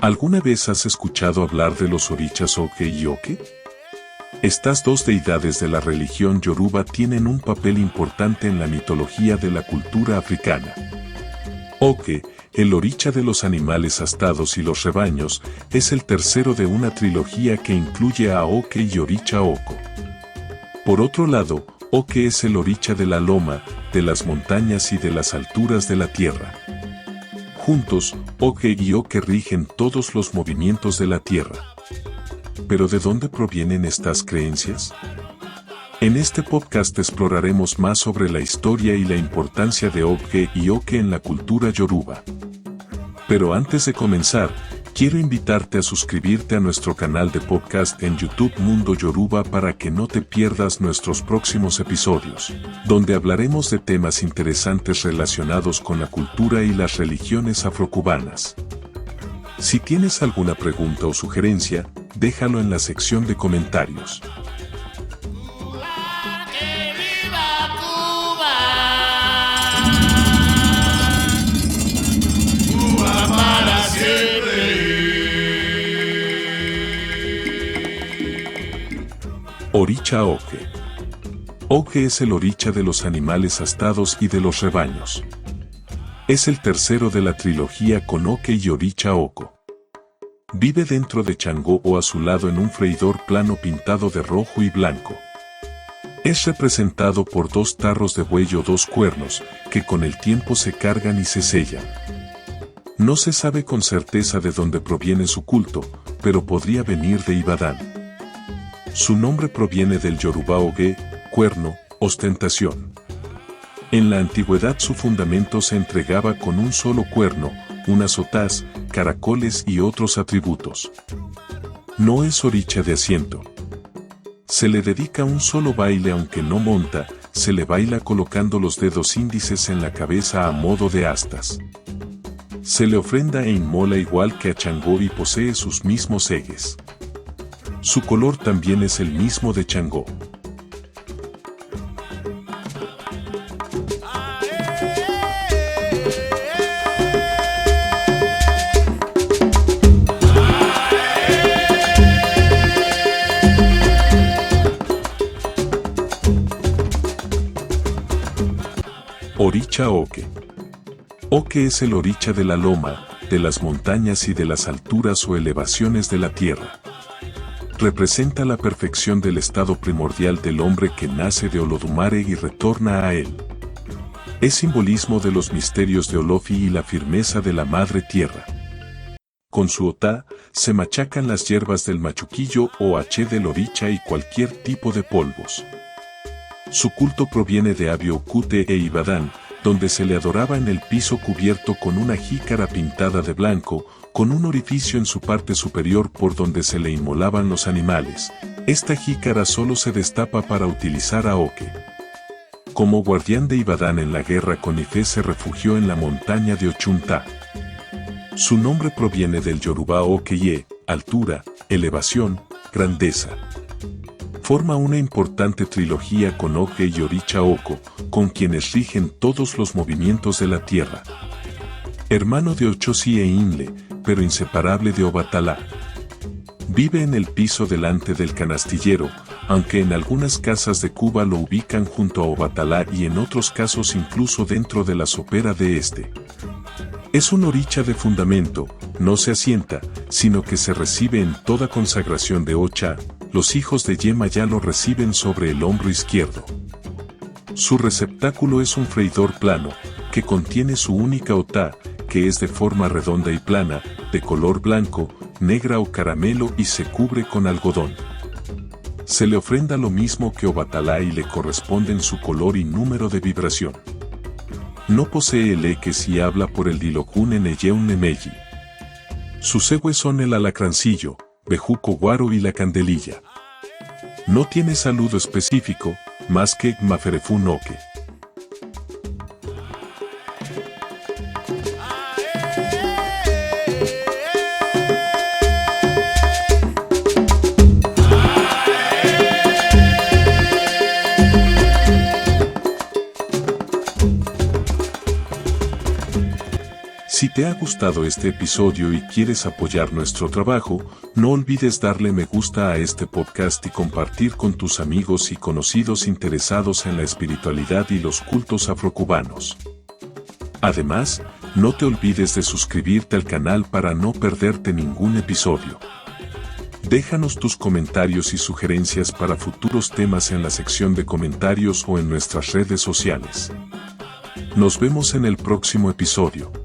¿Alguna vez has escuchado hablar de los orichas Oke y Oke? Estas dos deidades de la religión yoruba tienen un papel importante en la mitología de la cultura africana. Oke, el oricha de los animales astados y los rebaños, es el tercero de una trilogía que incluye a Oke y Oricha Oko. Por otro lado, Oke es el oricha de la loma, de las montañas y de las alturas de la tierra. Juntos, Oke y Oke rigen todos los movimientos de la tierra. ¿Pero de dónde provienen estas creencias? En este podcast exploraremos más sobre la historia y la importancia de Oke y Oke en la cultura yoruba. Pero antes de comenzar, quiero invitarte a suscribirte a nuestro canal de podcast en YouTube Mundo Yoruba para que no te pierdas nuestros próximos episodios, donde hablaremos de temas interesantes relacionados con la cultura y las religiones afrocubanas. Si tienes alguna pregunta o sugerencia, déjalo en la sección de comentarios. Oricha Oke. Oke es el oricha de los animales astados y de los rebaños. Es el tercero de la trilogía con Oke y Oricha Oko. Vive dentro de Changó o a su lado en un freidor plano pintado de rojo y blanco. Es representado por dos tarros de buey o dos cuernos, que con el tiempo se cargan y se sellan. No se sabe con certeza de dónde proviene su culto, pero podría venir de Ibadan. Su nombre proviene del yoruba oge, cuerno, ostentación. En la antigüedad su fundamento se entregaba con un solo cuerno, unas otás, caracoles y otros atributos. No es oricha de asiento. Se le dedica un solo baile aunque no monta, se le baila colocando los dedos índices en la cabeza a modo de astas. Se le ofrenda e inmola igual que a Changó y posee sus mismos ejes. Su color también es el mismo de Changó. Oricha Oke. Oke es el oricha de la loma, de las montañas y de las alturas o elevaciones de la tierra. Representa la perfección del estado primordial del hombre que nace de Olodumare y retorna a él. Es simbolismo de los misterios de Olofi y la firmeza de la madre tierra. Con su otá, se machacan las hierbas del machuquillo o haché del oricha y cualquier tipo de polvos. Su culto proviene de Abio Okute e Ibadan, donde se le adoraba en el piso cubierto con una jícara pintada de blanco, con un orificio en su parte superior por donde se le inmolaban los animales. Esta jícara solo se destapa para utilizar a Oke. Como guardián de Ibadan en la guerra con Ife se refugió en la montaña de Ochunta. Su nombre proviene del yoruba Okeye, altura, elevación, grandeza. Forma una importante trilogía con Oke y Oricha Oko, con quienes rigen todos los movimientos de la tierra. Hermano de Ochosi e Inle, pero inseparable de Obatalá. Vive en el piso delante del canastillero, aunque en algunas casas de Cuba lo ubican junto a Obatalá y en otros casos incluso dentro de la sopera de este. Es un oricha de fundamento, no se asienta, sino que se recibe en toda consagración de Ocha. Los hijos de Yema ya lo reciben sobre el hombro izquierdo. Su receptáculo es un freidor plano, que contiene su única otá, que es de forma redonda y plana, de color blanco, negra o caramelo y se cubre con algodón. Se le ofrenda lo mismo que Obatalá y le corresponden su color y número de vibración. No posee eleques y habla por el dilocún en Eyeun Nemeyi. Sus egües son el alacrancillo, bejuco guaro y la candelilla. No tiene saludo específico, más que Maferefun Oke. Si te ha gustado este episodio y quieres apoyar nuestro trabajo, no olvides darle me gusta a este podcast y compartir con tus amigos y conocidos interesados en la espiritualidad y los cultos afrocubanos. Además, no te olvides de suscribirte al canal para no perderte ningún episodio. Déjanos tus comentarios y sugerencias para futuros temas en la sección de comentarios o en nuestras redes sociales. Nos vemos en el próximo episodio.